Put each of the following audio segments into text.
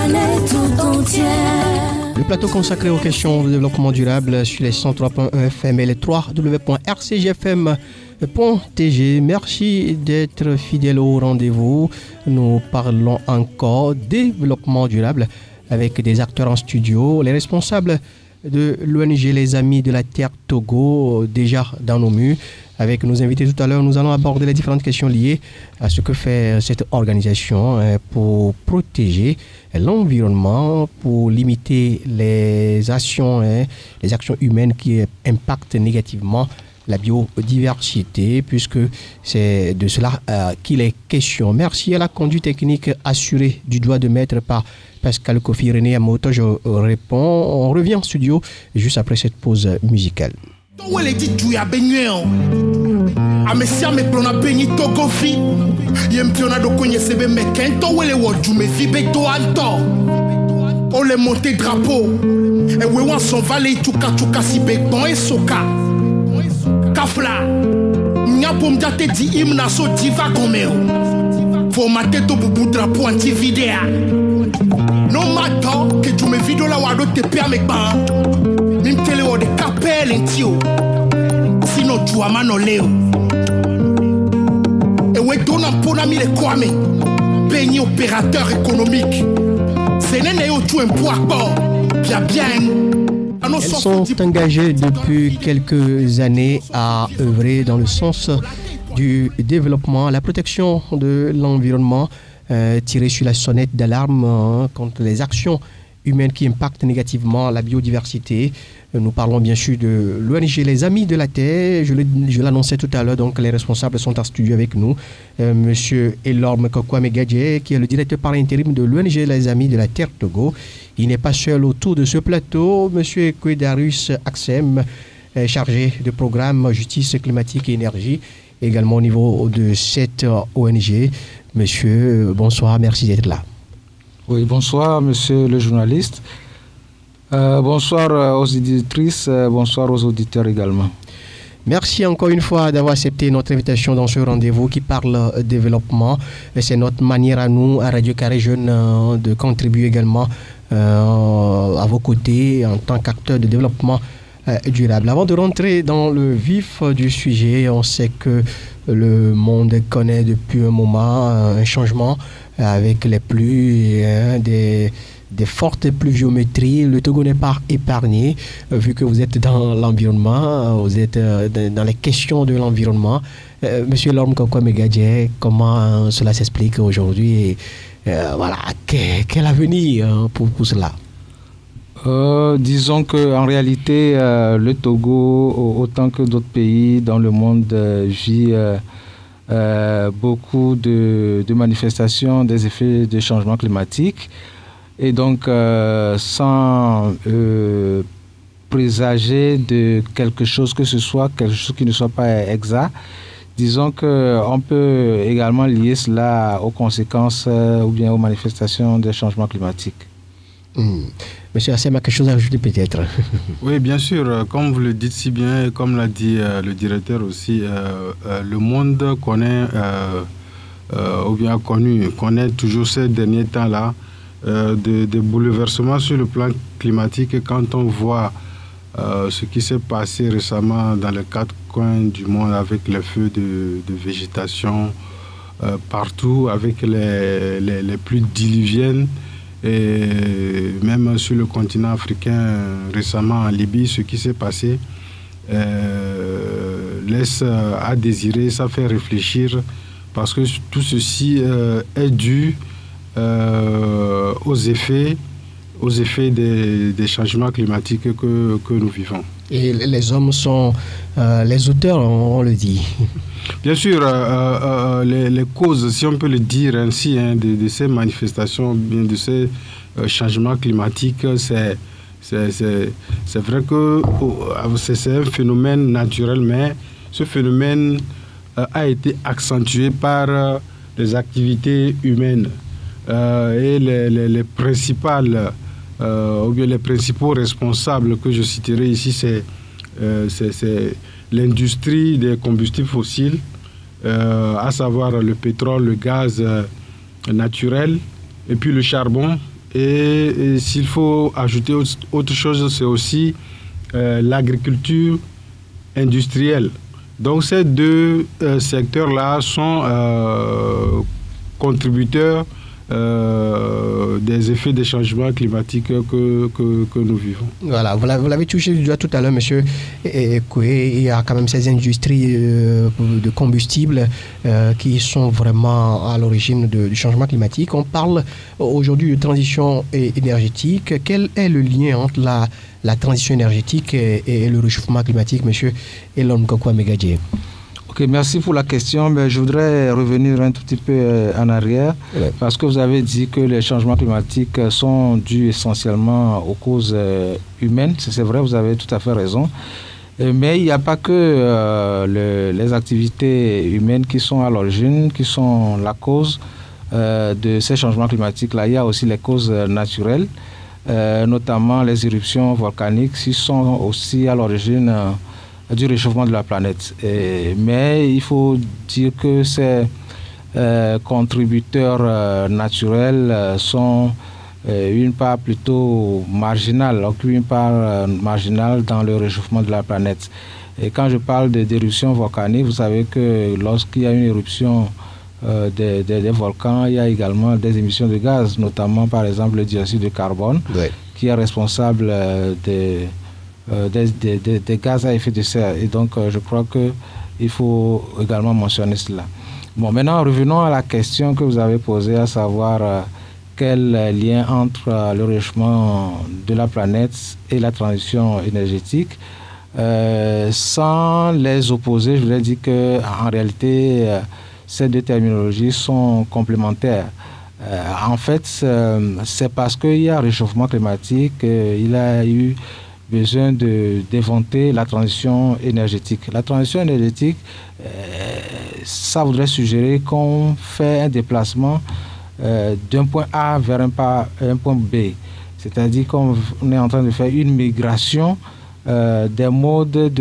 planète tout entière. Le plateau consacré aux questions de développement durable sur les 103.1 FM et les 3w.rcgfm.tg. Merci d'être fidèle au rendez-vous. Nous parlons encore développement durable avec des acteurs en studio, les responsables de l'ONG Les Amis de la Terre Togo, déjà dans nos murs. Avec nos invités tout à l'heure, nous allons aborder les différentes questions liées à ce que fait cette organisation pour protéger l'environnement, pour limiter les actions humaines qui impactent négativement la biodiversité, puisque c'est de cela qu'il est question. Merci à la conduite technique assurée du doigt de maître par Pascal Kofi René Amoto. Je réponds. On revient en studio juste après cette pause musicale. Amesia me plona benyi togofi yempiona do konye sebe mekento wele wojume vibe to anto ole monte drapeau e we wan son vale chuka si bekton e soka kafla nya pomja te di hymne so diva gomeo fo mate to bubu drapeau anti vidéa no matter que tu me video la wado te pe amekba nim tele o de capel entio sino tu amano leo et ouais donne un peu d'ami les kwame béni opérateur économique c'est n'est au tout un poids bien. Elles sont engagées depuis quelques années à œuvrer dans le sens du développement, la protection de l'environnement, tirer sur la sonnette d'alarme contre les actions humaines qui impactent négativement la biodiversité. Nous parlons bien sûr de l'ONG Les Amis de la Terre. Je l'annonçais tout à l'heure, donc les responsables sont en studio avec nous. Monsieur Elorme Kokwame Gadje, qui est le directeur par intérim de l'ONG Les Amis de la Terre Togo. Il n'est pas seul autour de ce plateau. Monsieur Kwedarus Aksem, chargé de programme justice climatique et énergie, également au niveau de cette ONG. Monsieur, bonsoir, merci d'être là. Oui, bonsoir, monsieur le journaliste. Bonsoir aux éditrices, bonsoir aux auditeurs également. Merci encore une fois d'avoir accepté notre invitation dans ce rendez-vous qui parle développement. C'est notre manière à nous, à Radio Carré Jeune, de contribuer également à vos côtés en tant qu'acteur de développement durable. Avant de rentrer dans le vif du sujet, on sait que le monde connaît depuis un moment un changement avec les pluies, des fortes pluviométries. Le Togo n'est pas épargné, vu que vous êtes dans l'environnement, vous êtes dans les questions de l'environnement. Monsieur Lorme Kokwame Gadje, comment cela s'explique aujourd'hui et voilà, quel avenir pour cela? Disons qu'en réalité, le Togo, autant que d'autres pays dans le monde, vit beaucoup de manifestations des effets de changement climatique. Et donc, sans présager de quelque chose que ce soit, quelque chose qui ne soit pas exact, disons qu'on peut également lier cela aux conséquences ou bien aux manifestations des changements climatiques. Monsieur Assem a quelque chose à ajouter peut-être? Oui, bien sûr. Comme vous le dites si bien, et comme l'a dit le directeur aussi, le monde connaît, ou bien connaît toujours ces derniers temps-là, des bouleversements sur le plan climatique. Et quand on voit ce qui s'est passé récemment dans les 4 coins du monde avec les feux de végétation partout, avec les pluies diluviennes, et même sur le continent africain récemment en Libye, ce qui s'est passé laisse à désirer, ça fait réfléchir, parce que tout ceci est dû aux effets des changements climatiques que nous vivons. Et les hommes sont les auteurs, on le dit. Bien sûr, les causes, si on peut le dire ainsi, de ces manifestations, bien de ces changements climatiques, c'est vrai que c'est un phénomène naturel, mais ce phénomène a été accentué par les activités humaines. Et les principales ou bien les principaux responsables que je citerai ici, c'est l'industrie des combustibles fossiles, à savoir le pétrole, le gaz naturel, et puis le charbon Et s'il faut ajouter autre chose, c'est aussi l'agriculture industrielle. Donc ces deux secteurs-là sont contributeurs des effets des changements climatiques que nous vivons. Voilà, vous l'avez touché du doigt tout à l'heure, monsieur Koué. Il y a quand même ces industries de combustibles qui sont vraiment à l'origine du changement climatique. On parle aujourd'hui de transition énergétique. Quel est le lien entre la transition énergétique et le réchauffement climatique, monsieur Elon Kokwa Megadje? Ok, merci pour la question. Mais je voudrais revenir un tout petit peu en arrière, parce que vous avez dit que les changements climatiques sont dus essentiellement aux causes humaines. C'est vrai, vous avez tout à fait raison. Mais il n'y a pas que les activités humaines qui sont à l'origine, qui sont la cause de ces changements climatiques-là. Il y a aussi les causes naturelles, notamment les éruptions volcaniques, qui sont aussi à l'origine du réchauffement de la planète. Mais il faut dire que ces contributeurs naturels sont une part plutôt marginale, occupent une part marginale dans le réchauffement de la planète. Et quand je parle d'éruptions volcaniques, vous savez que lorsqu'il y a une éruption des volcans, il y a également des émissions de gaz, notamment par exemple le dioxyde de carbone, qui est responsable des gaz à effet de serre. Et donc, je crois qu'il faut également mentionner cela. Bon, maintenant, revenons à la question que vous avez posée, à savoir quel lien entre le réchauffement de la planète et la transition énergétique. Sans les opposer, je voudrais dire qu'en réalité, ces deux terminologies sont complémentaires. En fait, c'est parce qu'il y a réchauffement climatique, il a eu besoin d'éventer la transition énergétique. La transition énergétique, ça voudrait suggérer qu'on fait un déplacement d'un point A vers un point B. C'est-à-dire qu'on est en train de faire une migration des modes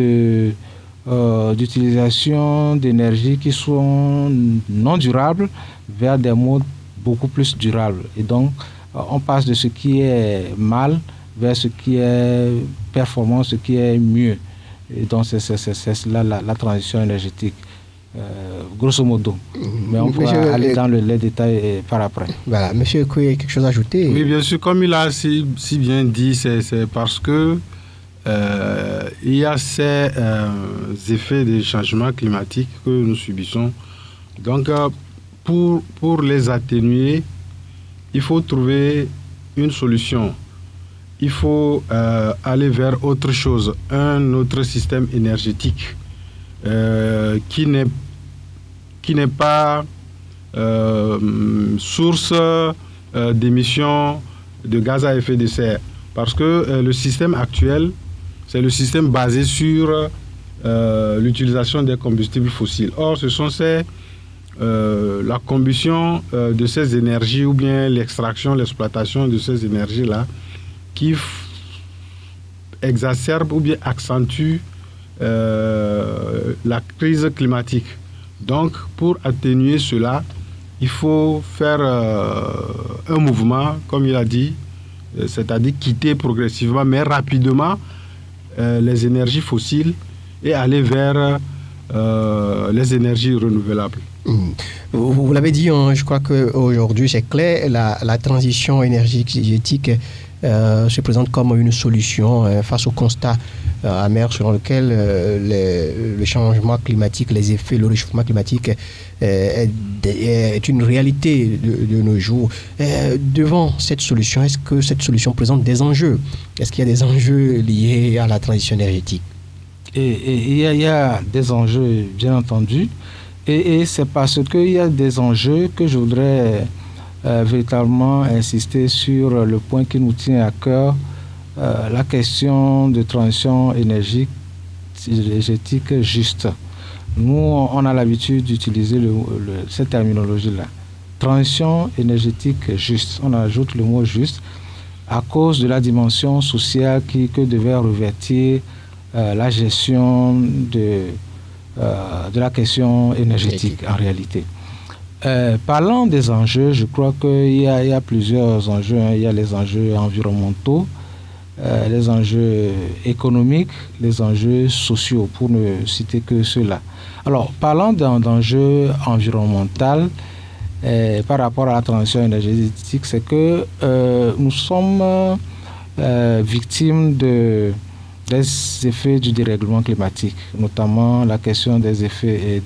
d'utilisation d'énergie qui sont non durables vers des modes beaucoup plus durables. Et donc, on passe de ce qui est mal vers ce qui est performant, ce qui est mieux. Et donc, c'est cela la transition énergétique, grosso modo. Mais on peut aller dans les détails par après. Voilà. Monsieur Koué, quelque chose à ajouter? Oui, bien sûr. Comme il a si bien dit, c'est parce que il y a ces effets des changements climatiques que nous subissons. Donc, pour les atténuer, il faut trouver une solution. Il faut aller vers autre chose, un autre système énergétique qui n'est pas source d'émissions de gaz à effet de serre. Parce que le système actuel, c'est le système basé sur l'utilisation des combustibles fossiles. Or, ce sont la combustion de ces énergies ou bien l'extraction, l'exploitation de ces énergies-là qui exacerbe ou bien accentue la crise climatique. Donc, pour atténuer cela, il faut faire un mouvement, comme il a dit, c'est-à-dire quitter progressivement, mais rapidement, les énergies fossiles et aller vers les énergies renouvelables. Vous l'avez dit, hein, je crois qu'aujourd'hui, c'est clair, la transition énergétique se présente comme une solution face au constat amer selon lequel le changement climatique, les effets, le réchauffement climatique est une réalité de nos jours. Devant cette solution, est-ce que cette solution présente des enjeux? Est-ce qu'il y a des enjeux liés à la transition énergétique? Il y a des enjeux, bien entendu. Et c'est parce qu'il y a des enjeux que je voudrais véritablement insister sur le point qui nous tient à cœur, la question de transition énergétique juste. Nous, on a l'habitude d'utiliser cette terminologie-là. Transition énergétique juste. On ajoute le mot juste à cause de la dimension sociale que devait revêtir la gestion de la question énergétique en réalité. Parlant des enjeux, je crois qu'il y a plusieurs enjeux. Il y a les enjeux environnementaux, les enjeux économiques, les enjeux sociaux, pour ne citer que ceux-là. Alors, parlant d'enjeux environnementaux, par rapport à la transition énergétique, c'est que nous sommes victimes des effets du dérèglement climatique, notamment la question des effets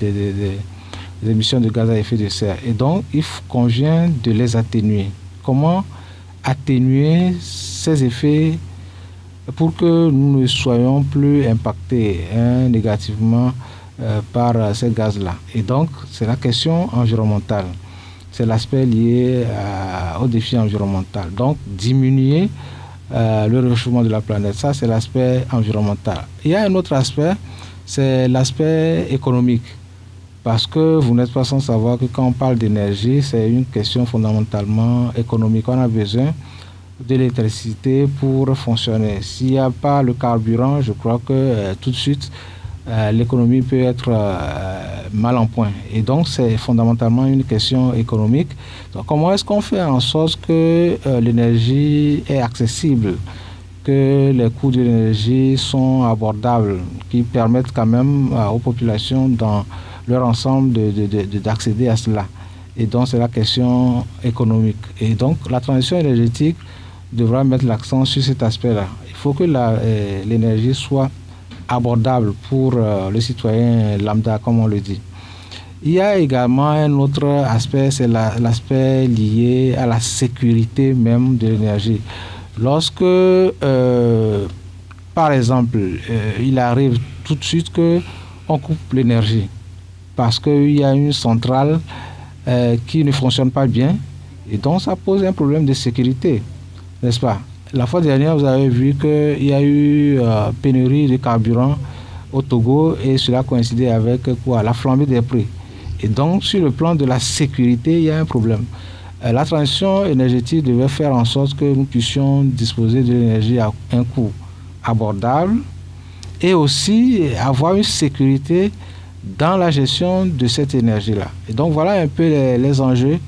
des émissions de gaz à effet de serre. Et donc, il convient de les atténuer. Comment atténuer ces effets pour que nous ne soyons plus impactés négativement par ces gaz-là? Et donc, c'est la question environnementale. C'est l'aspect lié au défi environnemental. Donc, diminuer le réchauffement de la planète, ça c'est l'aspect environnemental. Il y a un autre aspect, c'est l'aspect économique. Parce que vous n'êtes pas sans savoir que quand on parle d'énergie, c'est une question fondamentalement économique. On a besoin de l'électricité pour fonctionner. S'il n'y a pas le carburant, je crois que tout de suite, l'économie peut être mal en point. Et donc, c'est fondamentalement une question économique. Donc, comment est-ce qu'on fait en sorte que l'énergie est accessible, que les coûts de l'énergie sont abordables, qui permettent quand même aux populations dans leur ensemble d'accéder à cela. Et donc, c'est la question économique. Et donc, la transition énergétique devra mettre l'accent sur cet aspect-là. Il faut que l'énergie soit abordable pour le citoyen lambda, comme on le dit. Il y a également un autre aspect, c'est l'aspect lié à la sécurité même de l'énergie. Lorsque, par exemple, il arrive tout de suite qu'on coupe l'énergie parce qu'il y a une centrale qui ne fonctionne pas bien, et donc ça pose un problème de sécurité, n'est-ce pas? La fois dernière, vous avez vu qu'il y a eu pénurie de carburant au Togo, et cela coïncidait avec quoi? La flambée des prix. Et donc, sur le plan de la sécurité, il y a un problème. La transition énergétique devait faire en sorte que nous puissions disposer de l'énergie à un coût abordable et aussi avoir une sécurité dans la gestion de cette énergie-là. Et donc, voilà un peu les enjeux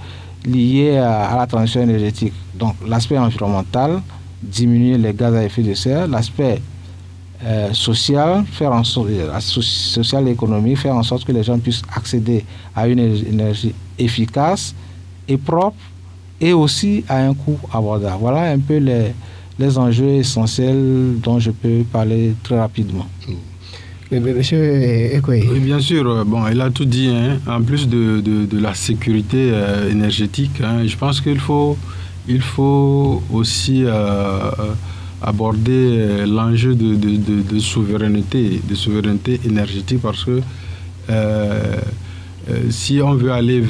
liés à la transition énergétique. Donc, l'aspect environnemental, diminuer les gaz à effet de serre, l'aspect social, faire en sorte, social et économique, faire en sorte que les gens puissent accéder à une énergie efficace et propre, et aussi à un coût abordable. Voilà un peu les enjeux essentiels dont je peux parler très rapidement. Monsieur Ekoé. Oui, bien sûr. Bon, il a tout dit. Hein. En plus de la sécurité énergétique, hein, je pense qu'il faut aussi aborder l'enjeu de souveraineté énergétique, parce que si on veut aller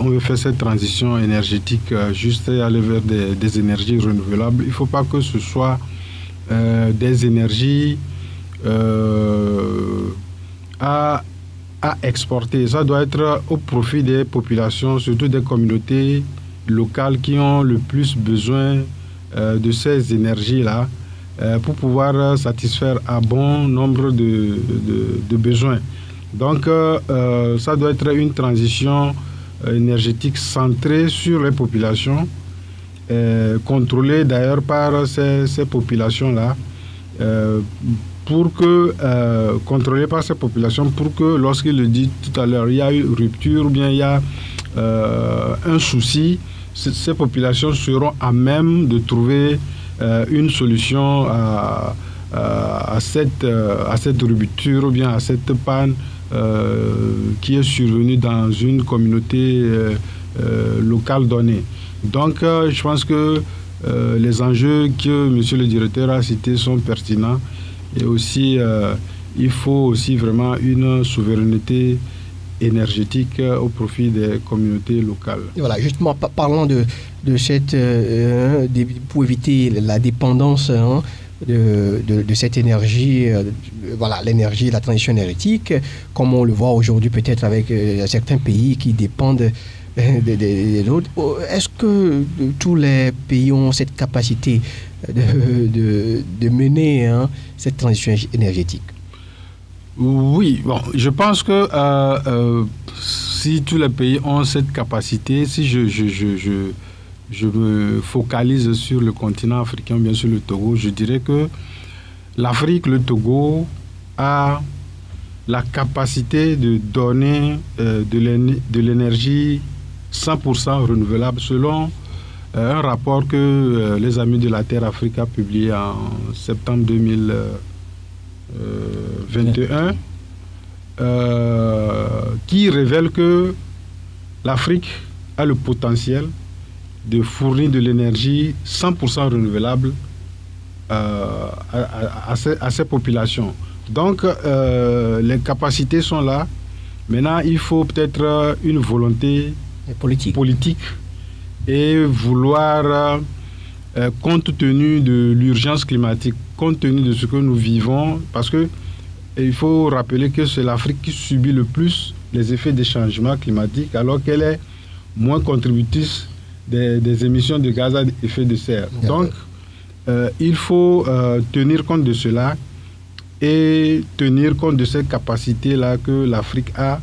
on veut faire cette transition énergétique juste et aller vers des énergies renouvelables, il ne faut pas que ce soit des énergies à exporter. Ça doit être au profit des populations, surtout des communautés locales qui ont le plus besoin de ces énergies-là pour pouvoir satisfaire un bon nombre de besoins. Donc, ça doit être une transition énergétique centrée sur les populations, contrôlée d'ailleurs par ces populations-là, contrôlée par ces populations pour que, lorsqu'il le dit tout à l'heure, il y a eu rupture ou bien il y a un souci, ces populations seront à même de trouver une solution à cette rupture ou bien à cette panne qui est survenue dans une communauté locale donnée. Donc, je pense que les enjeux que M. le directeur a cités sont pertinents, et aussi il faut aussi vraiment une souveraineté énergétique au profit des communautés locales. Voilà, justement, parlant de cette pour éviter la dépendance de cette énergie, voilà, l'énergie, la transition énergétique, comme on le voit aujourd'hui peut-être avec certains pays qui dépendent des autres. Est-ce que tous les pays ont cette capacité de mener cette transition énergétique? Oui, bon, je pense que si tous les pays ont cette capacité, si je me focalise sur le continent africain, bien sûr le Togo, je dirais que l'Afrique, le Togo, a la capacité de donner de l'énergie 100% renouvelable selon un rapport que les Amis de la Terre Afrique a publié en septembre 2021 qui révèle que l'Afrique a le potentiel de fournir de l'énergie 100% renouvelable à ces populations. Donc, les capacités sont là. Maintenant, il faut peut-être une volonté politique et vouloir, compte tenu de l'urgence climatique, compte tenu de ce que nous vivons, parce que il faut rappeler que c'est l'Afrique qui subit le plus les effets des changements climatiques, alors qu'elle est moins contributrice des émissions de gaz à effet de serre. Donc, il faut tenir compte de cela et tenir compte de cette capacité-là que l'Afrique a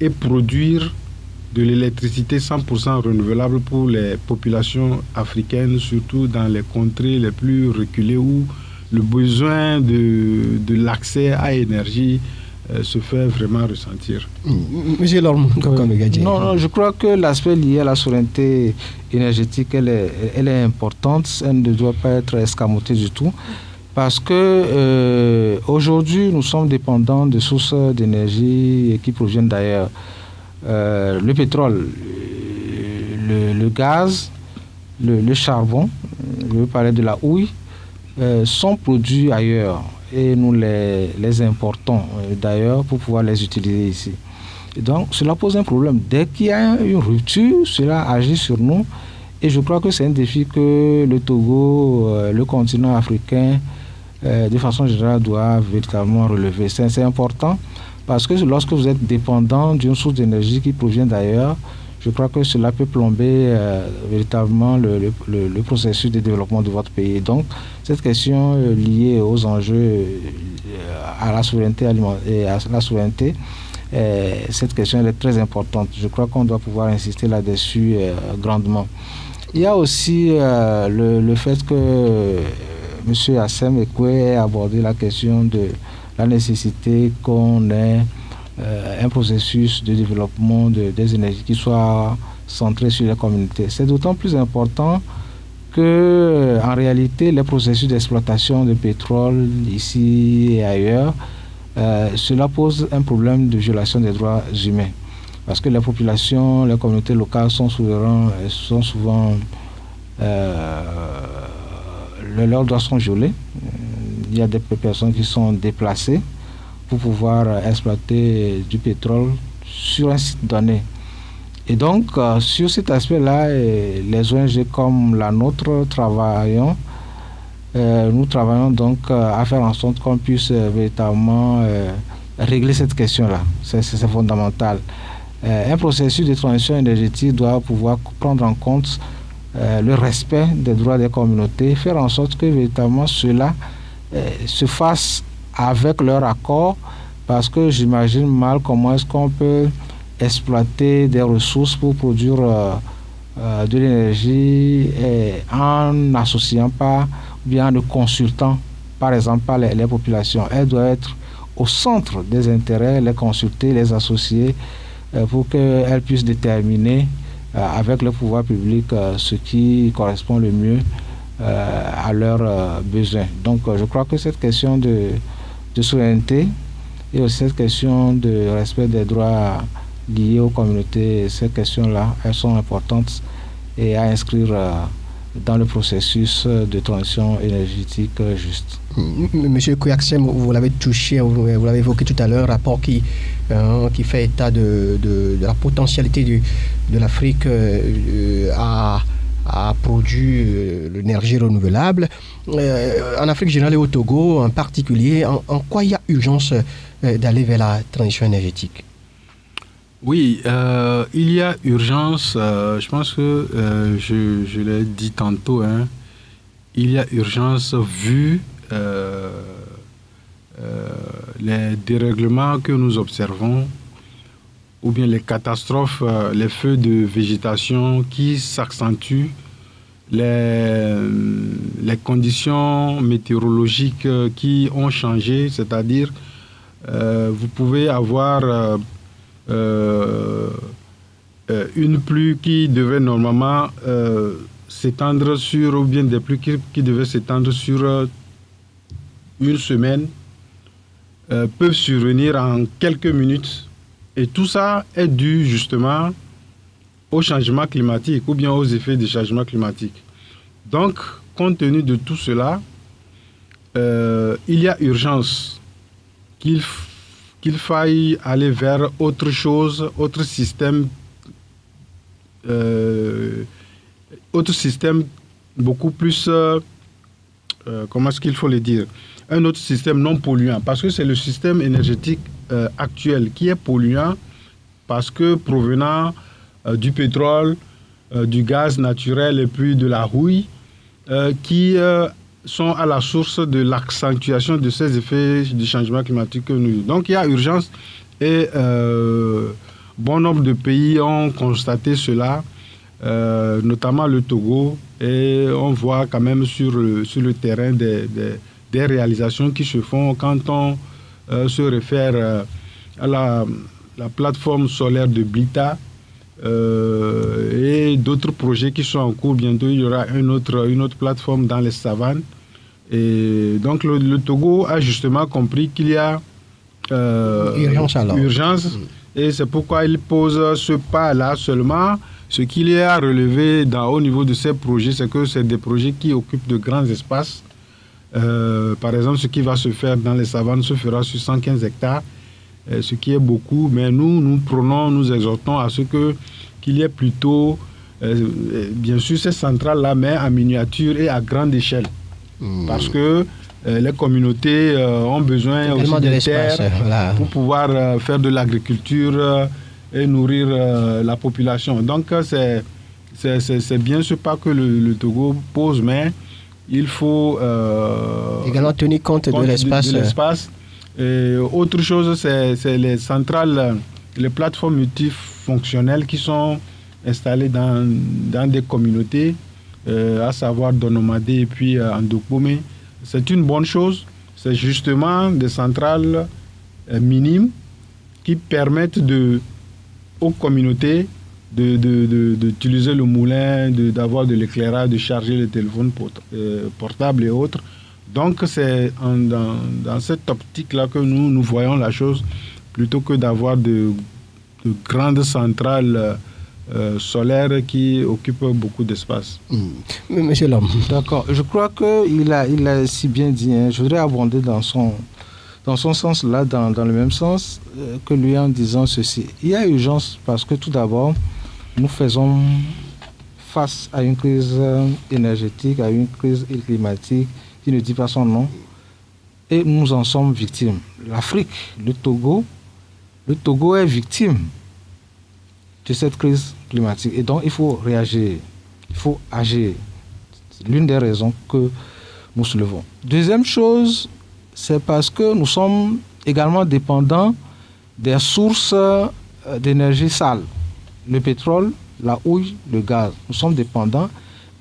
et produire de l'électricité 100% renouvelable pour les populations africaines, surtout dans les contrées les plus reculées où le besoin de l'accès à l'énergie se fait vraiment ressentir. Monsieur Lorme, non, je crois que l'aspect lié à la souveraineté énergétique, elle est importante, elle ne doit pas être escamotée du tout. Parce que aujourd'hui, nous sommes dépendants de sources d'énergie qui proviennent d'ailleurs. Le pétrole, le gaz, le charbon, je veux parler de la houille, sont produits ailleurs et nous les importons d'ailleurs pour pouvoir les utiliser ici. Et donc, cela pose un problème. Dès qu'il y a une rupture, cela agit sur nous et je crois que c'est un défi que le Togo, le continent africain, de façon générale, doit véritablement relever. C'est important parce que lorsque vous êtes dépendant d'une source d'énergie qui provient d'ailleurs, je crois que cela peut plomber véritablement le processus de développement de votre pays. Donc, cette question liée aux enjeux à la souveraineté et à la souveraineté, cette question elle est très importante. Je crois qu'on doit pouvoir insister là-dessus grandement. Il y a aussi le fait que M. Assem Ekwe a abordé la question de la nécessité qu'on ait un processus de développement des énergies qui soit centré sur les communautés. C'est d'autant plus important que, en réalité, les processus d'exploitation de pétrole ici et ailleurs, cela pose un problème de violation des droits humains. Parce que les populations, les communautés locales sont souvent leurs droits sont violés. Il y a des personnes qui sont déplacées pour pouvoir exploiter du pétrole sur un site donné. Et donc, sur cet aspect-là, les ONG comme la nôtre nous travaillons donc à faire en sorte qu'on puisse véritablement régler cette question-là. C'est fondamental. Un processus de transition énergétique doit pouvoir prendre en compte le respect des droits des communautés, faire en sorte que véritablement cela se fasse avec leur accord, parce que j'imagine mal comment est-ce qu'on peut exploiter des ressources pour produire de l'énergie en n'associant pas, ou bien en ne consultant par exemple pas les populations. Elles doivent être au centre des intérêts, les consulter, les associer pour qu'elles puissent déterminer avec le pouvoir public ce qui correspond le mieux à leurs besoins. Donc je crois que cette question de souveraineté et aussi cette question de respect des droits liés aux communautés, ces questions-là, elles sont importantes et à inscrire dans le processus de transition énergétique juste. Monsieur Kouyaksem, vous l'avez touché, vous l'avez évoqué tout à l'heure, un rapport qui fait état de la potentialité de l'Afrique à produire l'énergie renouvelable. En Afrique générale et au Togo en particulier, en quoi il y a urgence d'aller vers la transition énergétique? Oui, il y a urgence, je pense que je l'ai dit tantôt, il y a urgence vu les dérèglements que nous observons, ou bien les catastrophes, les feux de végétation qui s'accentuent, les conditions météorologiques qui ont changé, c'est-à-dire vous pouvez avoir une pluie qui devait normalement s'étendre sur, ou bien des pluies qui devaient s'étendre sur une semaine, peuvent survenir en quelques minutes. Et tout ça est dû justement au changement climatique ou bien aux effets du changement climatique. Donc, compte tenu de tout cela, il y a urgence qu'il faille aller vers autre chose, autre système beaucoup plus, comment est-ce qu'il faut le dire, un autre système non polluant, parce que c'est le système énergétique actuel qui est polluant, parce que provenant du pétrole, du gaz naturel et puis de la houille, qui sont à la source de l'accentuation de ces effets du changement climatique que nous. Donc il y a urgence et bon nombre de pays ont constaté cela, notamment le Togo, et on voit quand même sur le terrain des réalisations qui se font quand on se réfère à la plateforme solaire de Blita et d'autres projets qui sont en cours. Bientôt, il y aura une autre plateforme dans les savanes. Et donc, le Togo a justement compris qu'il y a urgence. Et c'est pourquoi il pose ce pas-là seulement. Ce qu'il y a à relever au niveau de ces projets, c'est que c'est des projets qui occupent de grands espaces. Par exemple, ce qui va se faire dans les savanes se fera sur 115 hectares, ce qui est beaucoup. Mais nous exhortons à ce qu'il y ait plutôt, bien sûr, ces centrales-là, mais en miniature et à grande échelle. Parce que les communautés ont besoin aussi de terres pour pouvoir faire de l'agriculture et nourrir la population. Donc, c'est bien ce pas que le Togo pose, mais il faut également tenir compte de l'espace. Autre chose, c'est les centrales, les plateformes multifonctionnelles qui sont installées dans des communautés, à savoir Donomadé et puis Andokbome. C'est une bonne chose. C'est justement des centrales minimes qui permettent aux communautés d'utiliser le moulin, d'avoir de l'éclairage, de charger les téléphones portables et autres. Donc c'est dans cette optique-là que nous voyons la chose, plutôt que d'avoir de grandes centrales solaires qui occupent beaucoup d'espace. Monsieur Lom. D'accord. Je crois qu'il a si bien dit. Je voudrais abonder dans son sens là, dans le même sens que lui, en disant ceci. Il y a urgence parce que tout d'abord, nous faisons face à une crise énergétique, à une crise climatique qui ne dit pas son nom, et nous en sommes victimes. L'Afrique, le Togo est victime de cette crise climatique. Et donc, il faut réagir, il faut agir. C'est l'une des raisons que nous soulevons. Deuxième chose, c'est parce que nous sommes également dépendants des sources d'énergie sale. Le pétrole, la houille, le gaz. Nous sommes dépendants.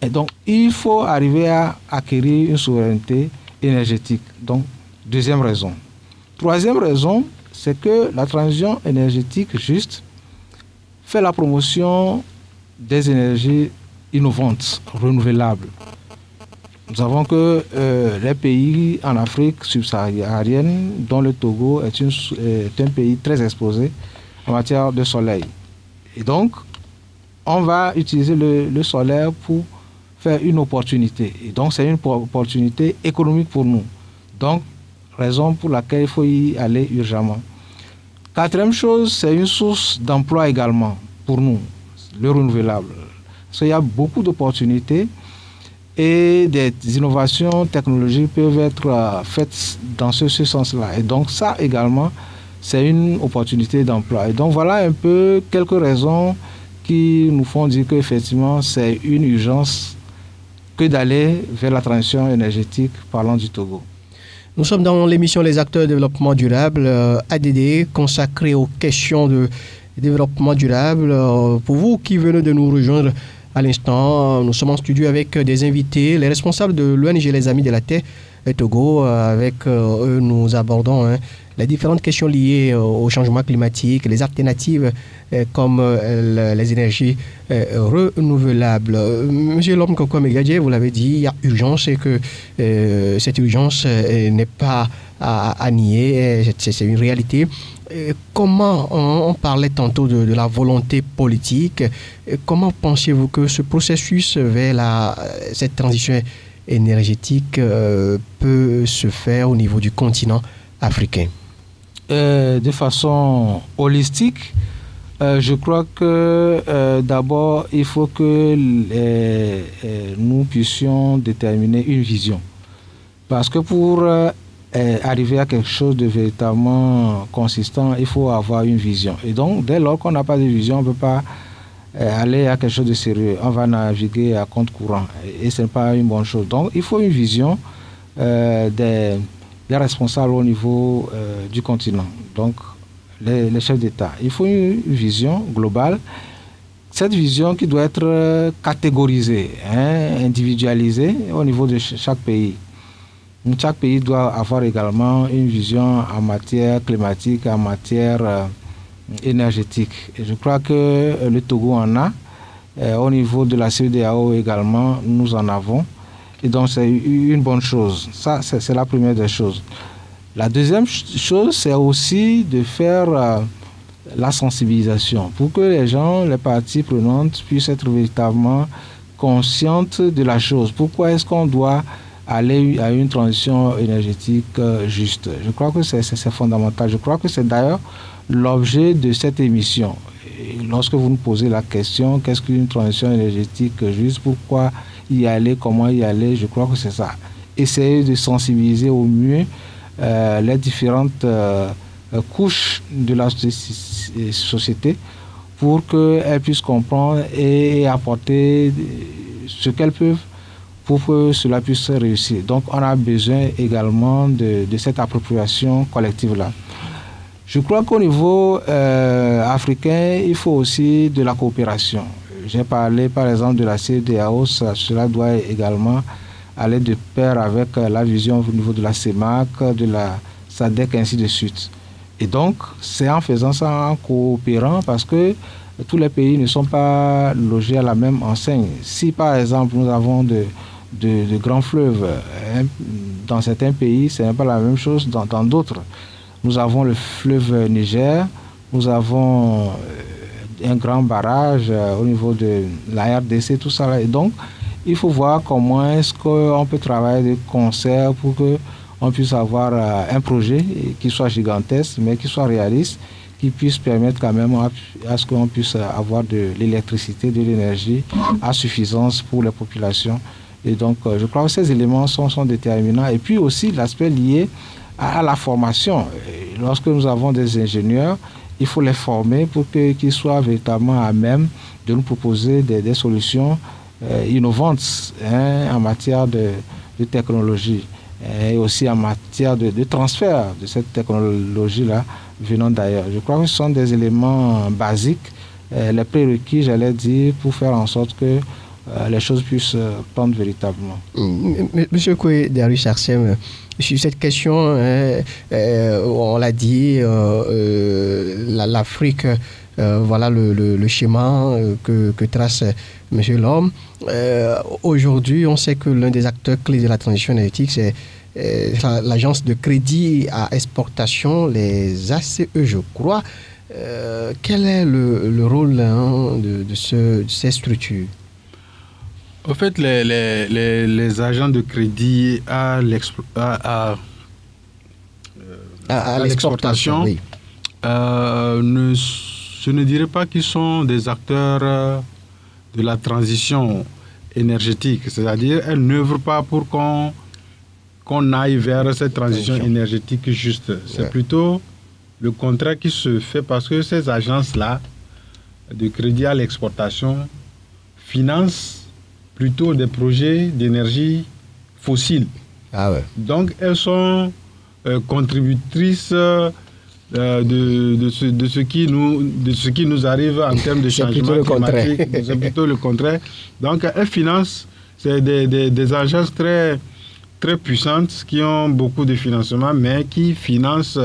Et donc, il faut arriver à acquérir une souveraineté énergétique. Donc, deuxième raison. Troisième raison, c'est que la transition énergétique juste fait la promotion des énergies innovantes, renouvelables. Nous savons que les pays en Afrique subsaharienne, dont le Togo est un pays très exposé en matière de soleil. Et donc, on va utiliser le solaire pour faire une opportunité. Et donc, c'est une opportunité économique pour nous. Donc, raison pour laquelle il faut y aller urgemment. Quatrième chose, c'est une source d'emploi également pour nous, le renouvelable. Parce qu'il y a beaucoup d'opportunités et des innovations technologiques peuvent être faites dans ce sens-là. Et donc, ça également, c'est une opportunité d'emploi. Et donc, voilà un peu quelques raisons qui nous font dire qu'effectivement, c'est une urgence que d'aller vers la transition énergétique parlant du Togo. Nous sommes dans l'émission Les acteurs de développement durable, ADD, consacrée aux questions de développement durable. Pour vous qui venez de nous rejoindre à l'instant, nous sommes en studio avec des invités, les responsables de l'ONG Les Amis de la Terre Togo. Avec eux, nous abordons les différentes questions liées au changement climatique, les alternatives comme les énergies renouvelables. Monsieur Lom Koko Megadje, vous l'avez dit, il y a urgence et que cette urgence n'est pas à nier, c'est une réalité. Comment, on parlait tantôt de la volonté politique, comment pensez-vous que ce processus vers cette transition énergétique peut se faire au niveau du continent africain? De façon holistique, je crois que d'abord, il faut que nous puissions déterminer une vision. Parce que pour arriver à quelque chose de véritablement consistant, il faut avoir une vision. Et donc, dès lors qu'on n'a pas de vision, on ne peut pas aller à quelque chose de sérieux. On va naviguer à compte courant. Et ce n'est pas une bonne chose. Donc, il faut une vision des responsables au niveau du continent, donc les chefs d'État. Il faut une vision globale. Cette vision qui doit être catégorisée, individualisée au niveau de chaque pays. Chaque pays doit avoir également une vision en matière climatique, en matière énergétique. Et je crois que le Togo en a. Au niveau de la CEDEAO également, nous en avons. Et donc, c'est une bonne chose. Ça, c'est la première des choses. La deuxième chose, c'est aussi de faire la sensibilisation pour que les gens, les parties prenantes, puissent être véritablement conscientes de la chose. Pourquoi est-ce qu'on doit aller à une transition énergétique juste? Je crois que c'est fondamental. Je crois que c'est d'ailleurs l'objet de cette émission. Et lorsque vous nous posez la question, qu'est-ce qu'une transition énergétique juste? Pourquoi y aller? Comment y aller? Je crois que c'est ça. Essayer de sensibiliser au mieux les différentes couches de la société pour qu'elles puissent comprendre et apporter ce qu'elles peuvent pour que cela puisse réussir. Donc, on a besoin également de cette appropriation collective-là. Je crois qu'au niveau africain, il faut aussi de la coopération. J'ai parlé, par exemple, de la CEDEAO. Cela doit également aller de pair avec la vision au niveau de la CEMAC, de la SADC, ainsi de suite. Et donc, c'est en faisant ça, en coopérant, parce que tous les pays ne sont pas logés à la même enseigne. Si, par exemple, nous avons de grands fleuves, dans certains pays, ce n'est pas la même chose dans d'autres. Nous avons le fleuve Niger, nous avons un grand barrage au niveau de la RDC, tout ça. Et donc, il faut voir comment est-ce qu'on peut travailler de concert pour qu'on puisse avoir un projet qui soit gigantesque, mais qui soit réaliste, qui puisse permettre quand même à ce qu'on puisse avoir de l'électricité, de l'énergie à suffisance pour les populations. Et donc, je crois que ces éléments sont déterminants. Et puis aussi l'aspect lié à la formation. Et lorsque nous avons des ingénieurs, il faut les former pour qu'ils soient véritablement à même de nous proposer des solutions innovantes en matière de technologie et aussi en matière de transfert de cette technologie-là venant d'ailleurs. Je crois que ce sont des éléments basiques, les prérequis, j'allais dire, pour faire en sorte que les choses puissent prendre véritablement. Monsieur Koué Darius Arsem, sur cette question, on l'a dit, l'Afrique, voilà le schéma que trace M. Lom. Aujourd'hui, on sait que l'un des acteurs clés de la transition énergétique, c'est l'agence de crédit à exportation, les ACE, je crois. Quel est le rôle de ces structures? En fait, les agents de crédit à l'exportation, oui. Je ne dirais pas qu'ils sont des acteurs de la transition énergétique. C'est-à-dire, elles n'œuvrent pas pour qu'on aille vers cette transition énergétique juste. C'est plutôt le contraire qui se fait parce que ces agences-là de crédit à l'exportation financent plutôt des projets d'énergie fossile. Ah ouais. Donc, elles sont contributrice de ce qui nous arrive en termes de changement climatique. C'est plutôt le contraire. Donc, elle finance, c'est des agences très, très puissantes qui ont beaucoup de financement, mais qui financent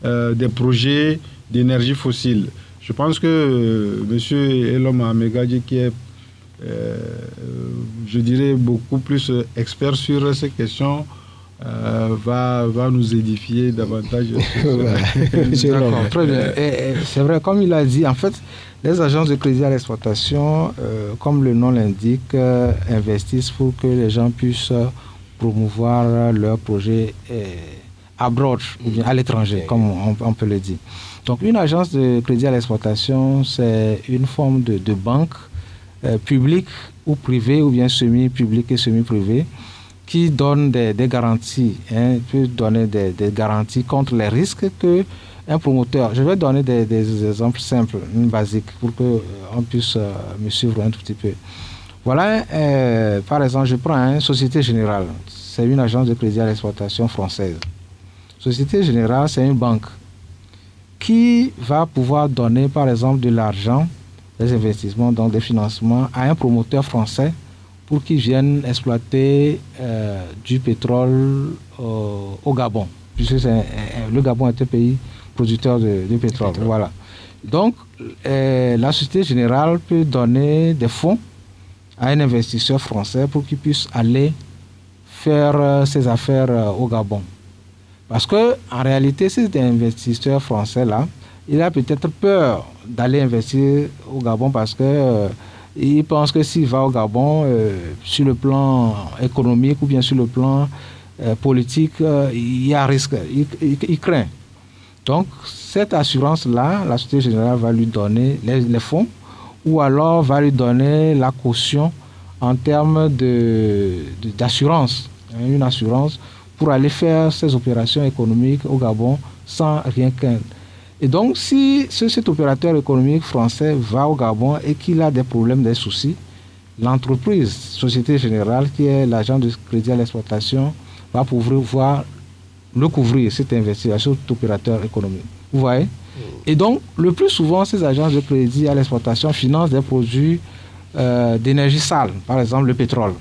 des projets d'énergie fossile. Je pense que M. Elom Amegadji, qui est, je dirais, beaucoup plus expert sur ces questions, va nous édifier davantage. D'accord, très bien. C'est vrai, comme il a dit, en fait, les agences de crédit à l'exportation, comme le nom l'indique, investissent pour que les gens puissent promouvoir leurs projets abroad, ou bien à l'étranger, comme on peut le dire. Donc, une agence de crédit à l'exportation, c'est une forme de banque publique ou privée, ou bien semi-publique et semi-privée, qui donne des garanties, peut donner des garanties contre les risques que un promoteur. Je vais donner des exemples simples, basiques, pour qu'on puisse me suivre un tout petit peu. Voilà, par exemple, je prends Société Générale. C'est une agence de crédit à l'exportation française. Société Générale, c'est une banque qui va pouvoir donner, par exemple, de l'argent, des investissements, donc des financements, à un promoteur français pour qu'il vienne exploiter du pétrole au Gabon, puisque le Gabon est un pays producteur de pétrole. Voilà. Donc, la Société Générale peut donner des fonds à un investisseur français pour qu'il puisse aller faire ses affaires au Gabon. Parce que en réalité, cet investisseur français-là, il a peut-être peur d'aller investir au Gabon parce que il pense que s'il va au Gabon, sur le plan économique ou bien sur le plan politique, il y a risque, il craint. Donc, cette assurance-là, la Société Générale va lui donner les fonds ou alors va lui donner la caution en termes d'assurance, une assurance pour aller faire ses opérations économiques au Gabon sans rien craindre. Et donc, si cet opérateur économique français va au Gabon et qu'il a des problèmes, des soucis, l'entreprise Société Générale, qui est l'agent de crédit à l'exportation, va pouvoir le couvrir, cet investisseur, cet opérateur économique. Vous voyez? Et donc, le plus souvent, ces agences de crédit à l'exportation financent des produits d'énergie sale, par exemple le pétrole.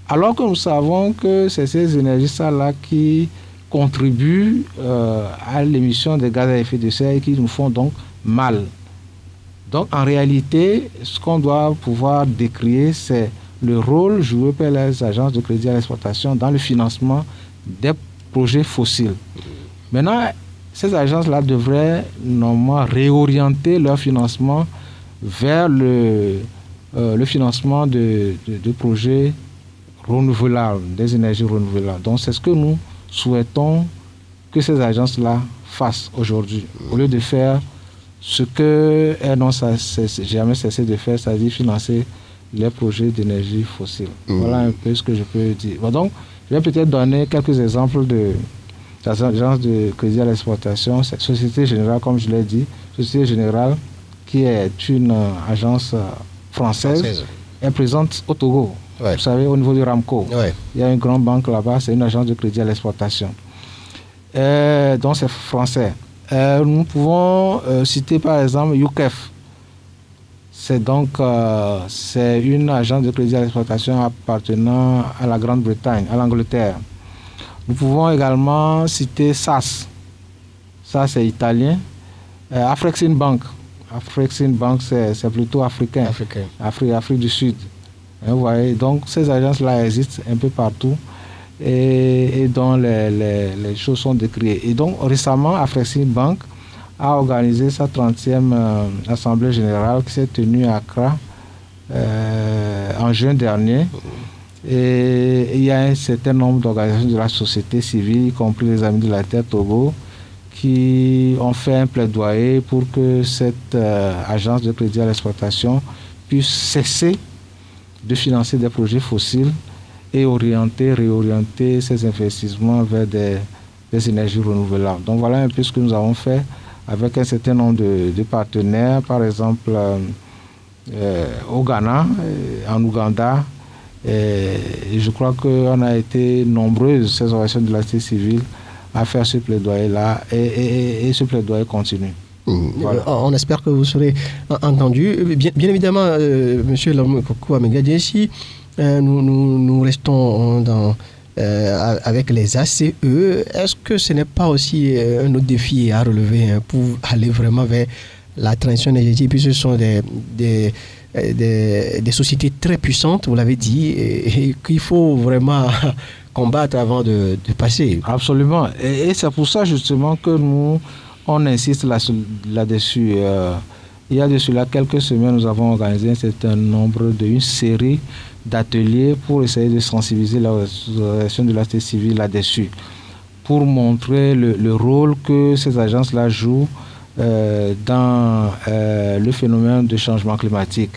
Alors que nous savons que c'est ces énergies sales-là qui contribuent à l'émission des gaz à effet de serre et qui nous font donc mal. Donc en réalité, ce qu'on doit pouvoir décrire, c'est le rôle joué par les agences de crédit à l'exportation dans le financement des projets fossiles. Maintenant, ces agences-là devraient normalement réorienter leur financement vers le financement de projets renouvelables, des énergies renouvelables. Donc c'est ce que nous souhaitons que ces agences-là fassent aujourd'hui, au lieu de faire ce qu'elles n'ont jamais cessé de faire, c'est-à-dire financer les projets d'énergie fossile. Voilà un peu ce que je peux dire. Bon, donc, je vais peut-être donner quelques exemples d'agences de crédit à l'exportation. Société Générale, comme je l'ai dit, Société Générale, qui est une agence française, est présente au Togo. Ouais. Vous savez, au niveau du Ramco, il y a une grande banque là-bas, c'est une agence de crédit à l'exportation. Donc c'est français. Nous pouvons citer par exemple UKEF. C'est donc c'est une agence de crédit à l'exportation appartenant à la Grande-Bretagne, à l'Angleterre. Nous pouvons également citer SAS. Ça c'est italien. Afrexim Bank. Afrexim Bank c'est plutôt africain. Afrique du Sud. Vous voyez, donc ces agences-là existent un peu partout et dont les choses sont décrites. Et donc récemment, Afrexim Bank a organisé sa 30e Assemblée Générale qui s'est tenue à Accra en juin dernier. Et il y a un certain nombre d'organisations de la société civile, y compris les Amis de la Terre Togo, qui ont fait un plaidoyer pour que cette agence de crédit à l'exportation puisse cesser de financer des projets fossiles et réorienter ces investissements vers des énergies renouvelables. Donc voilà un peu ce que nous avons fait avec un certain nombre de partenaires, par exemple au Ghana, en Ouganda. Et je crois qu'on a été nombreuses, ces organisations de la société civile, à faire ce plaidoyer-là et ce plaidoyer continue. Voilà. On espère que vous serez entendu. Bien évidemment, M. Lamoukou Amegadi, si nous restons avec les ACE, est-ce que ce n'est pas aussi un autre défi à relever pour aller vraiment vers la transition énergétique, puisque ce sont des sociétés très puissantes, vous l'avez dit, et qu'il faut vraiment combattre avant de passer. Absolument. Et c'est pour ça justement que on insiste là-dessus. Il y a de cela quelques semaines, nous avons organisé un certain nombre une série d'ateliers pour essayer de sensibiliser la relation de la société civile là-dessus, pour montrer le rôle que ces agences-là jouent dans le phénomène de changement climatique.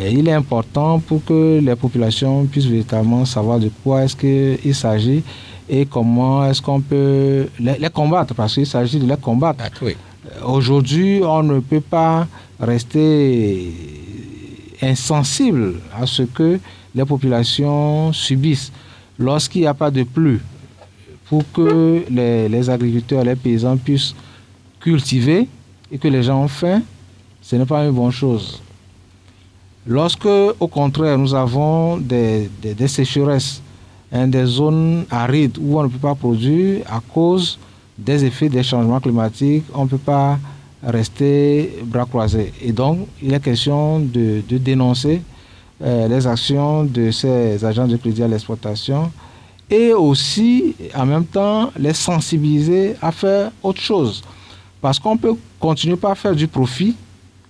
Il est important pour que les populations puissent véritablement savoir de quoi est-ce qu'il s'agit et comment est-ce qu'on peut les combattre, parce qu'il s'agit de les combattre. Ah, oui. Aujourd'hui, on ne peut pas rester insensible à ce que les populations subissent lorsqu'il n'y a pas de pluie, pour que les agriculteurs, les paysans puissent cultiver et que les gens ont faim. Ce n'est pas une bonne chose. Lorsque, au contraire, nous avons des sécheresses, des zones arides où on ne peut pas produire à cause des effets des changements climatiques, on ne peut pas rester bras croisés. Et donc, il est question de dénoncer les actions de ces agents de crédit à l'exploitation et aussi, en même temps, les sensibiliser à faire autre chose. Parce qu'on peut continuer par faire du profit,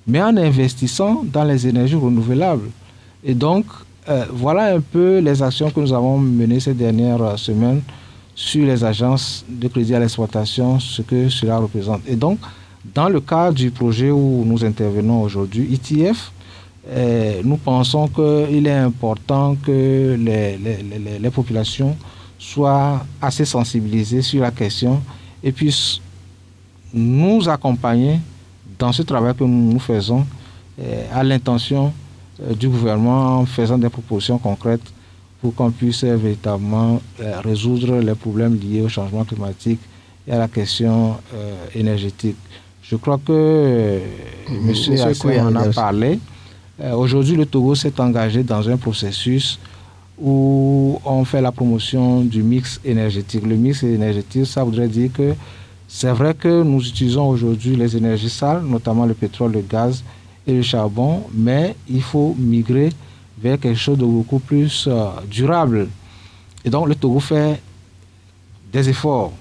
mais en investissant dans les énergies renouvelables. Et donc, voilà un peu les actions que nous avons menées ces dernières semaines sur les agences de crédit à l'exploitation, ce que cela représente. Et donc, dans le cadre du projet où nous intervenons aujourd'hui, ETF, nous pensons qu'il est important que les populations soient assez sensibilisées sur la question et puissent nous accompagner dans ce travail que nous faisons à l'intention du gouvernement, en faisant des propositions concrètes pour qu'on puisse véritablement résoudre les problèmes liés au changement climatique et à la question énergétique. Je crois que M. Assé en a parlé. Aujourd'hui, le Togo s'est engagé dans un processus où on fait la promotion du mix énergétique. Le mix énergétique, ça voudrait dire que c'est vrai que nous utilisons aujourd'hui les énergies sales, notamment le pétrole, le gaz et le charbon, mais il faut migrer vers quelque chose de beaucoup plus durable. Et donc le Togo fait des efforts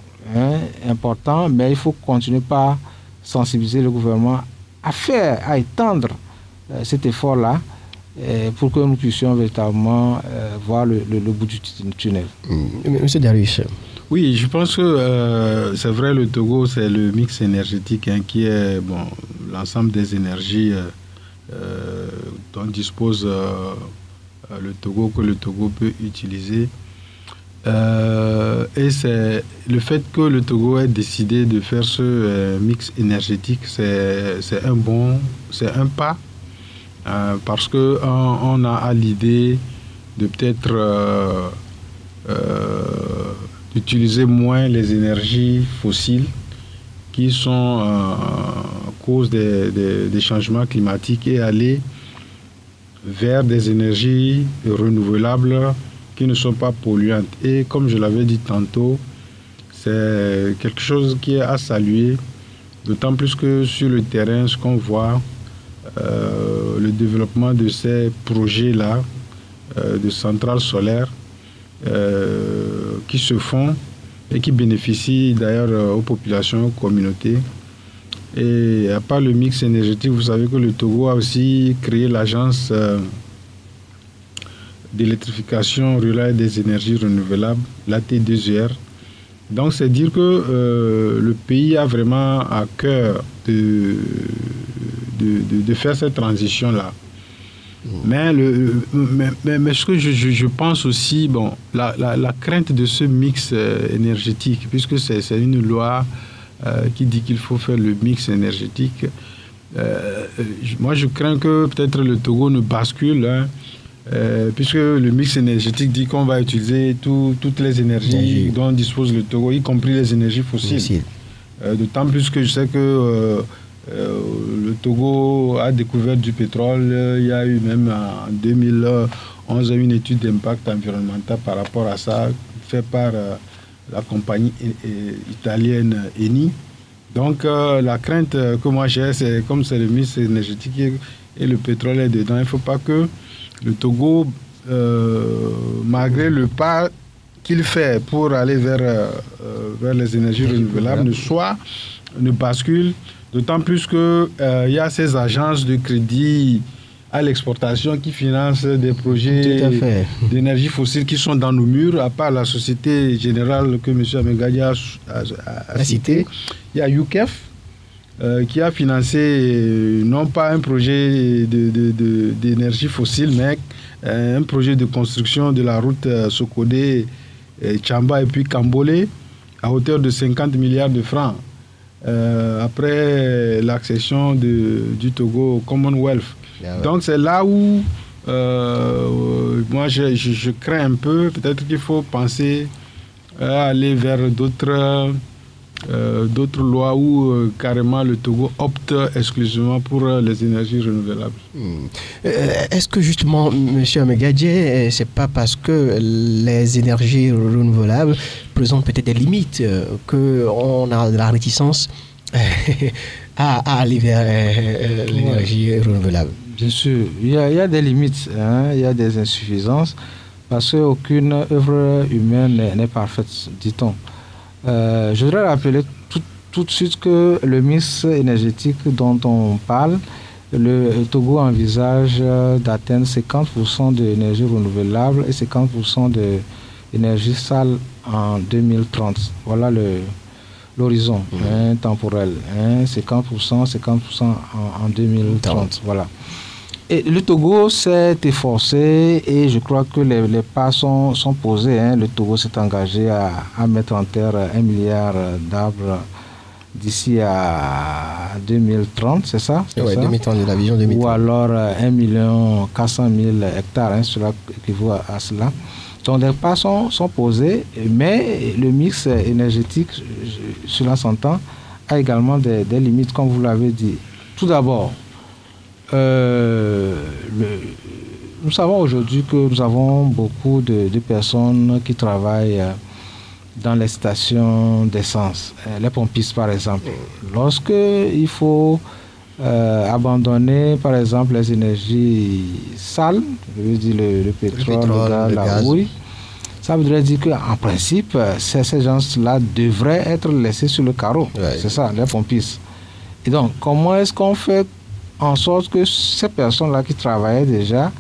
importants, mais il faut continuer par sensibiliser le gouvernement à étendre cet effort-là pour que nous puissions véritablement voir le bout du tunnel. Monsieur Darwish. Oui, je pense que c'est vrai, le Togo, c'est le mix énergétique qui est l'ensemble des énergies dont dispose le Togo, que le Togo peut utiliser. Et c'est le fait que le Togo ait décidé de faire ce mix énergétique, c'est un pas, parce qu'on a l'idée de peut-être d'utiliser moins les énergies fossiles qui sont cause des changements climatiques et aller vers des énergies renouvelables qui ne sont pas polluantes. Et comme je l'avais dit tantôt, c'est quelque chose qui est à saluer, d'autant plus que sur le terrain, ce qu'on voit, le développement de ces projets-là, de centrales solaires, qui se font et qui bénéficient d'ailleurs aux populations, aux communautés. Et à part le mix énergétique, vous savez que le Togo a aussi créé l'agence d'électrification rurale des énergies renouvelables, l'AT2R. Donc c'est dire que le pays a vraiment à cœur de faire cette transition-là. Mais ce que je pense aussi, la crainte de ce mix énergétique, puisque c'est une loi qui dit qu'il faut faire le mix énergétique, moi je crains que peut-être le Togo ne bascule puisque le mix énergétique dit qu'on va utiliser toutes les énergies dont dispose le Togo, y compris les énergies fossiles. D'autant plus que je sais que le Togo a découvert du pétrole. Il y a eu même en 2011 une étude d'impact environnemental par rapport à ça, faite par la compagnie italienne Eni. Donc la crainte que moi j'ai, c'est comme c'est le mix énergétique et le pétrole est dedans, il ne faut pas que le Togo, malgré le pas qu'il fait pour aller vers les énergies renouvelables, ne bascule, d'autant plus qu'il y a ces agences de crédit à l'exportation qui financent des projets d'énergie fossile qui sont dans nos murs, à part la Société Générale que M. Amegadji a cité. Il y a UKEF qui a financé non pas un projet d'énergie fossile, mais un projet de construction de la route Sokodé, Tchamba et puis Kambolé à hauteur de 50 milliards de francs après l'accession du Togo au Commonwealth. Donc c'est là où moi je crains un peu, peut-être qu'il faut penser à aller vers d'autres lois où carrément le Togo opte exclusivement pour les énergies renouvelables. Est-ce que justement, M. Amegadji, c'est pas parce que les énergies renouvelables présentent peut-être des limites qu'on a de la réticence à aller vers l'énergie renouvelable? Bien sûr, il y a des limites, il y a des insuffisances, parce qu'aucune œuvre humaine n'est parfaite, dit-on. Je voudrais rappeler tout de suite que le mix énergétique dont on parle, le Togo envisage d'atteindre 50% d'énergie renouvelable et 50% d'énergie sale en 2030. Voilà l'horizon temporel. 50% en 2030. Voilà. Et le Togo s'est efforcé et je crois que les pas sont posés. Le Togo s'est engagé à mettre en terre 1 milliard d'arbres d'ici à 2030, c'est ça? Oui, 2030, de la vision 2030. Ou alors 1 400 000 hectares, cela équivaut à cela. Donc les pas sont posés, mais le mix énergétique, cela s'entend, a également des limites, comme vous l'avez dit. Tout d'abord, nous savons aujourd'hui que nous avons beaucoup de personnes qui travaillent dans les stations d'essence, les pompistes par exemple. Lorsque il faut abandonner par exemple les énergies sales, je veux dire le pétrole, le gaz, oui, ça voudrait dire qu'en principe, ces gens-là devraient être laissés sur le carreau. Ouais. C'est ça, les pompistes. Et donc, comment est-ce qu'on fait en sorte que ces personnes-là qui travaillaient déjà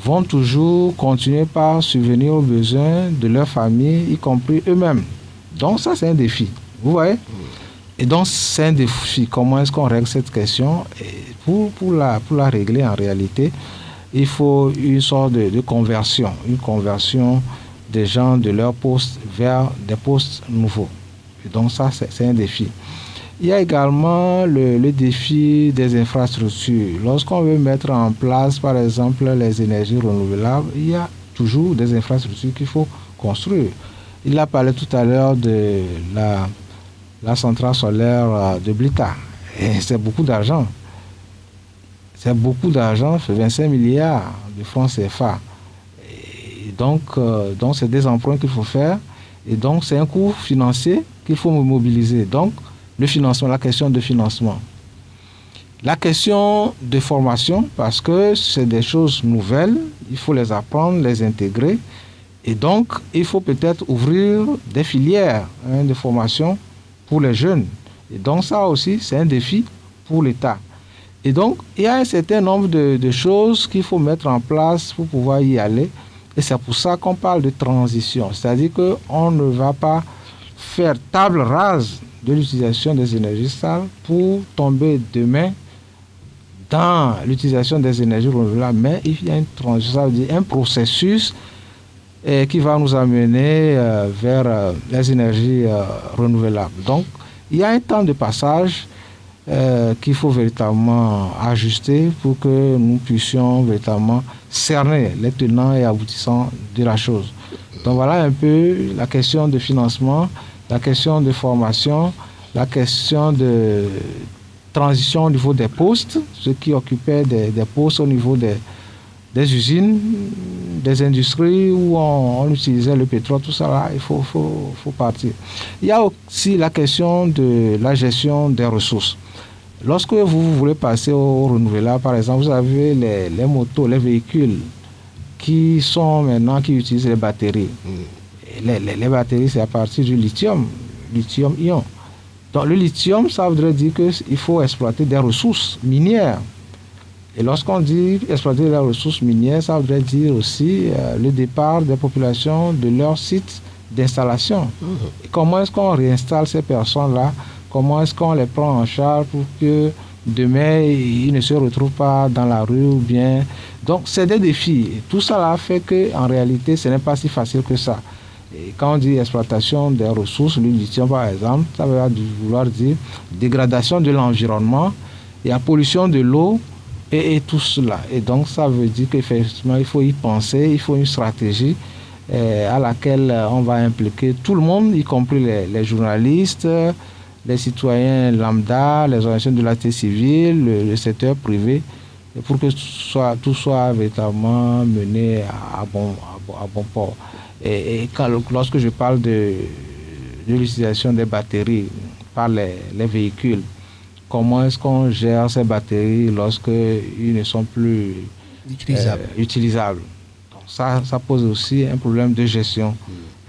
vont toujours continuer par subvenir aux besoins de leur famille, y compris eux-mêmes? Donc ça, c'est un défi. Vous voyez? Et donc, c'est un défi. Comment est-ce qu'on règle cette question? Et pour la régler, en réalité, il faut une sorte de conversion. Une conversion des gens de leur poste vers des postes nouveaux. Et donc ça, c'est un défi. Il y a également le défi des infrastructures. Lorsqu'on veut mettre en place, par exemple, les énergies renouvelables, il y a toujours des infrastructures qu'il faut construire. Il a parlé tout à l'heure de la centrale solaire de Blita. Et c'est beaucoup d'argent. C'est beaucoup d'argent, c'est 25 milliards de francs CFA. Et donc c'est des emprunts qu'il faut faire. Et donc, c'est un coût financier qu'il faut mobiliser. Donc, le financement, la question de financement. La question de formation, parce que c'est des choses nouvelles, il faut les apprendre, les intégrer. Et donc, il faut peut-être ouvrir des filières de formation pour les jeunes. Et donc, ça aussi, c'est un défi pour l'État. Et donc, il y a un certain nombre de choses qu'il faut mettre en place pour pouvoir y aller. Et c'est pour ça qu'on parle de transition. C'est-à-dire qu'on ne va pas faire table rase de l'utilisation des énergies sales pour tomber demain dans l'utilisation des énergies renouvelables, mais il y a une transition, ça veut dire un processus qui va nous amener vers les énergies renouvelables. Donc, il y a un temps de passage qu'il faut véritablement ajuster pour que nous puissions véritablement cerner les tenants et aboutissants de la chose. Donc voilà un peu la question de financement, la question de formation, la question de transition au niveau des postes, ceux qui occupaient des postes au niveau des usines, des industries où on utilisait le pétrole, tout ça là, il faut partir. Il y a aussi la question de la gestion des ressources. Lorsque vous voulez passer au renouvelable, par exemple, vous avez les motos, les véhicules qui utilisent les batteries. Les batteries, c'est à partir du lithium-ion. Donc le lithium, ça voudrait dire qu'il faut exploiter des ressources minières. Et lorsqu'on dit exploiter les ressources minières, ça voudrait dire aussi le départ des populations de leur site d'installation. Comment est-ce qu'on réinstalle ces personnes-là? Comment est-ce qu'on les prend en charge pour que demain, ils ne se retrouvent pas dans la rue ou bien... Donc, c'est des défis. Et tout ça là fait qu'en réalité, ce n'est pas si facile que ça. Et quand on dit exploitation des ressources, le lithium par exemple, ça veut vouloir dire dégradation de l'environnement, il y a pollution de l'eau et tout cela. Et donc, ça veut dire qu'effectivement, il faut y penser, il faut une stratégie à laquelle on va impliquer tout le monde, y compris les journalistes, les citoyens lambda, les organisations de la société civile, le secteur privé, pour que tout soit véritablement mené à bon port. Et lorsque je parle de l'utilisation des batteries par les véhicules, comment est-ce qu'on gère ces batteries lorsqu'ils ne sont plus utilisables? Donc ça pose aussi un problème de gestion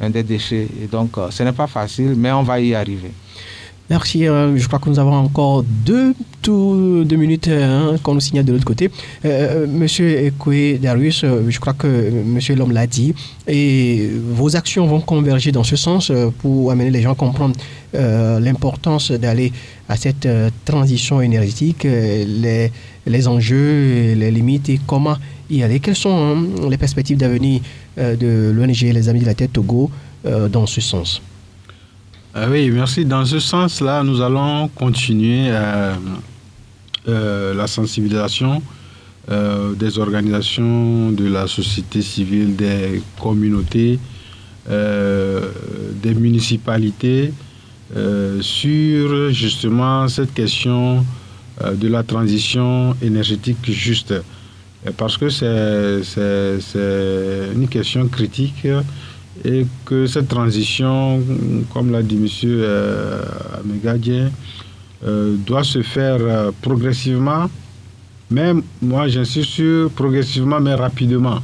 des déchets. Et donc, ce n'est pas facile, mais on va y arriver. Merci. Je crois que nous avons encore deux minutes qu'on nous signale de l'autre côté. Monsieur Ekwe Darius, je crois que Monsieur Lom l'a dit, et vos actions vont converger dans ce sens pour amener les gens à comprendre l'importance d'aller à cette transition énergétique, les enjeux, les limites et comment y aller. Quelles sont les perspectives d'avenir de l'ONG Les Amis de la Terre Togo dans ce sens? Oui, merci. Dans ce sens-là, nous allons continuer la sensibilisation des organisations de la société civile, des communautés, des municipalités sur justement cette question de la transition énergétique juste. Parce que c'est une question critique. Et que cette transition, comme l'a dit M. Amegadien, doit se faire progressivement, même, moi j'insiste sur progressivement, mais rapidement.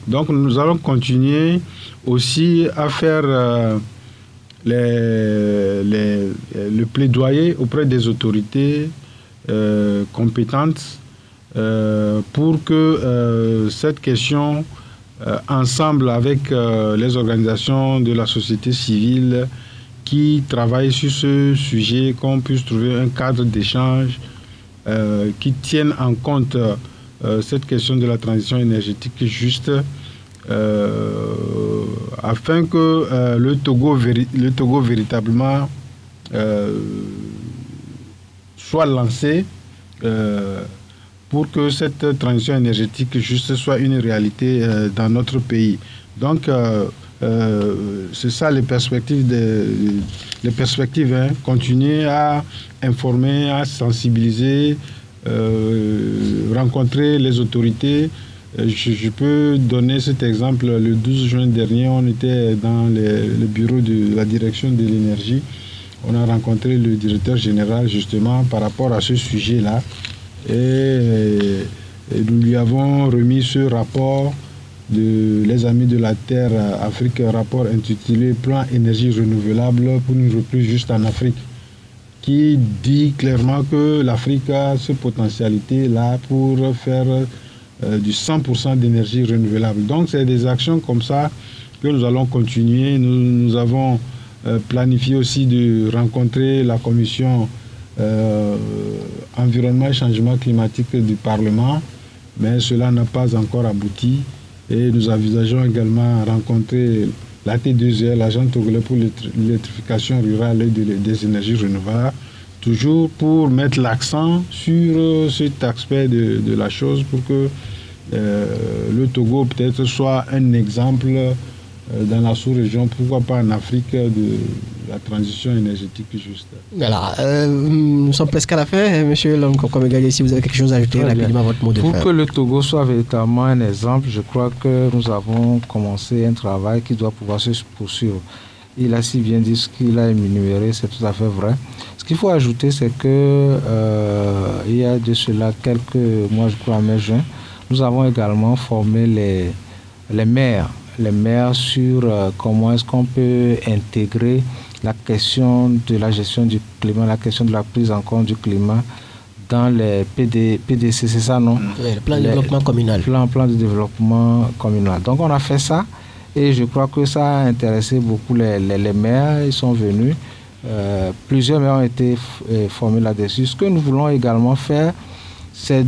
Donc nous allons continuer aussi à faire le plaidoyer auprès des autorités compétentes pour que cette question... ensemble avec les organisations de la société civile qui travaillent sur ce sujet, qu'on puisse trouver un cadre d'échange qui tienne en compte cette question de la transition énergétique juste afin que le Togo véritablement soit lancé pour que cette transition énergétique juste soit une réalité dans notre pays. Donc, c'est ça les perspectives, continuer à informer, à sensibiliser, rencontrer les autorités. Je peux donner cet exemple. Le 12 juin dernier, on était dans le bureau de la direction de l'énergie. On a rencontré le directeur général justement par rapport à ce sujet-là. Et nous lui avons remis ce rapport de Les Amis de la Terre Afrique, un rapport intitulé Plan énergie renouvelable pour une reprise juste en Afrique, qui dit clairement que l'Afrique a cette potentialité-là pour faire du 100% d'énergie renouvelable. Donc c'est des actions comme ça que nous allons continuer. Nous avons planifié aussi de rencontrer la commission environnement et changement climatique du Parlement, mais cela n'a pas encore abouti. Et nous envisageons également rencontrer l'AT2R, l'agent togolais pour l'électrification rurale et des énergies renouvelables, toujours pour mettre l'accent sur cet aspect de la chose pour que le Togo peut-être soit un exemple dans la sous-région, pourquoi pas en Afrique, de la transition énergétique juste. Voilà, nous sommes presque à la fin, monsieur Lomkoko Megadje, si vous avez quelque chose à ajouter rapidement à votre mot de fin. Pour que le Togo soit véritablement un exemple, je crois que nous avons commencé un travail qui doit pouvoir se poursuivre. Il a si bien dit ce qu'il a énuméré, c'est tout à fait vrai. Ce qu'il faut ajouter, c'est que il y a de cela quelques mois, je crois en mai-juin, nous avons également formé les maires sur comment est-ce qu'on peut intégrer la question de la gestion du climat, la question de la prise en compte du climat dans les PDC, c'est ça, non? Le plan de développement communal. Plan de développement communal. Donc on a fait ça et je crois que ça a intéressé beaucoup les maires, ils sont venus. Plusieurs maires ont été formés là-dessus. Ce que nous voulons également faire, c'est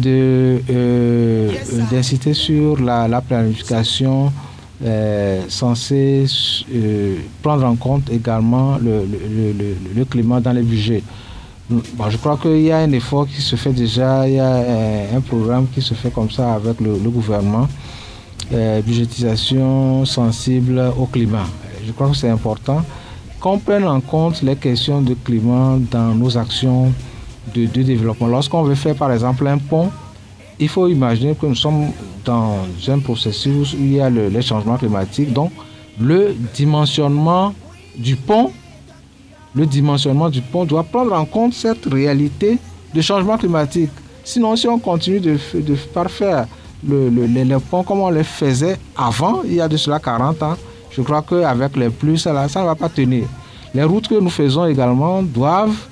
d'inciter sur la planification censée prendre en compte également le climat dans les budgets. Bon, je crois qu'il y a un effort qui se fait déjà, il y a un programme qui se fait comme ça avec le gouvernement, budgétisation sensible au climat. Je crois que c'est important qu'on prenne en compte les questions de climat dans nos actions de développement. Lorsqu'on veut faire par exemple un pont, il faut imaginer que nous sommes dans un processus où il y a les changements climatiques. Donc, le dimensionnement du pont doit prendre en compte cette réalité de changement climatique. Sinon, si on continue de parfaire les ponts comme on les faisait avant, il y a de cela 40 ans, je crois qu'avec les pluies, ça ne va pas tenir. Les routes que nous faisons également doivent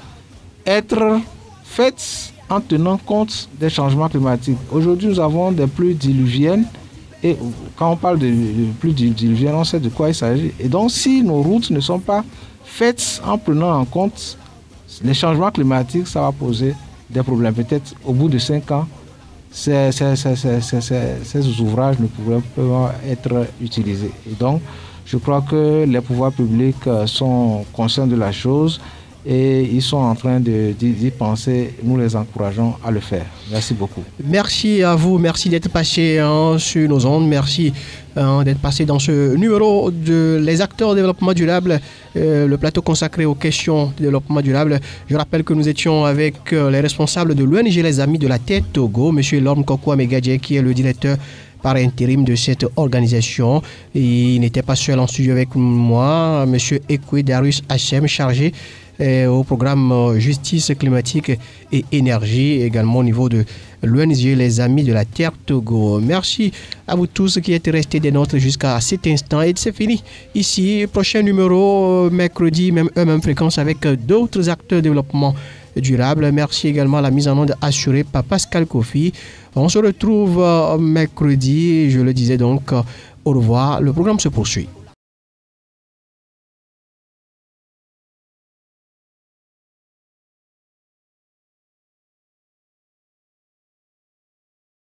être faites en tenant compte des changements climatiques. Aujourd'hui, nous avons des pluies diluviennes et quand on parle de pluies diluviennes, on sait de quoi il s'agit. Et donc, si nos routes ne sont pas faites en prenant en compte les changements climatiques, ça va poser des problèmes. Peut-être au bout de 5 ans, ces ouvrages ne pourraient pas être utilisés. Et donc, je crois que les pouvoirs publics sont conscients de la chose et ils sont en train d'y penser. Nous les encourageons à le faire. Merci beaucoup. Merci à vous. Merci d'être passé sur nos ondes. Merci d'être passé dans ce numéro de Les acteurs du développement durable, le plateau consacré aux questions de développement durable. Je rappelle que nous étions avec les responsables de l'ONG Les Amis de la Terre Togo, M. Lomkoko Megadje, qui est le directeur par intérim de cette organisation. Et il n'était pas seul en studio avec moi, M. Ekwe Darius Hachem, chargé au programme Justice climatique et énergie, également au niveau de l'ONG Les Amis de la Terre Togo. Merci à vous tous qui êtes restés des nôtres jusqu'à cet instant. Et c'est fini. Ici, prochain numéro, mercredi, même heure, même fréquence, avec d'autres acteurs de développement durable. Merci également à la mise en onde assurée par Pascal Kofi. On se retrouve mercredi, je le disais donc, au revoir. Le programme se poursuit.